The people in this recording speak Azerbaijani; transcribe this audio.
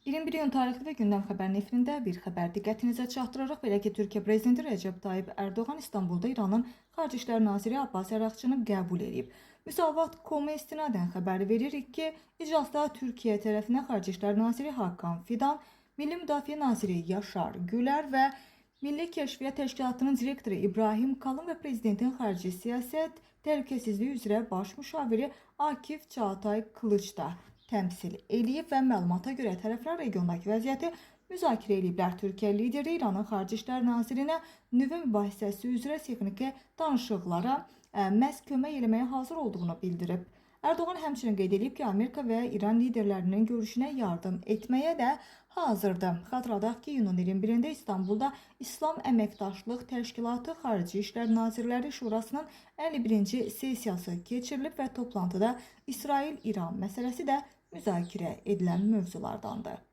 21 iyun tarixli və gündəm xəbər nefrində bir xəbər diqqətinizə çatdıraraq belə ki, Türkiyə prezidenti Rəcəb Tayyip Ərdoğan İstanbulda İranın Xarici İşlər Naziri Abbas Əraqçını qəbul edib. Müsavat.com-a istinadən xəbəri veririk ki, iclasda Türkiyə tərəfindən Xarici İşlər Naziri Hakan Fidan, Milli Müdafiə Naziri Yaşar Gülər və Milli Kəşfiyyat Təşkilatının direktoru İbrahim Kalın və prezidentin xarici siyasət təhlükəsizliyi üzrə baş müşaviri Akif Çağatay Kılıç da təmsil eləyib və məlumata görə tərəflər regiondakı vəziyyəti müzakirə ediblər. Türkiyə lideri İranın Xarici İşlər Nazirinə nüvə mübahisəsi üzrə texniki danışıqlara məhz kömək eləməyə hazır olduğunu bildirib. Ərdoğan həmçinin qeyd edib ki, Amerika və İran liderlərinin görüşünə yardım etməyə də hazırdır. Xatırladaq ki, iyunun 21-də İstanbulda İslam Əməkdaşlıq Təşkilatı Xarici İşlər Nazirləri Şurasının 51-ci sessiyası keçirilib və toplantıda İsrail-İran məsələsi də müzakirə edilən mövzulardandır.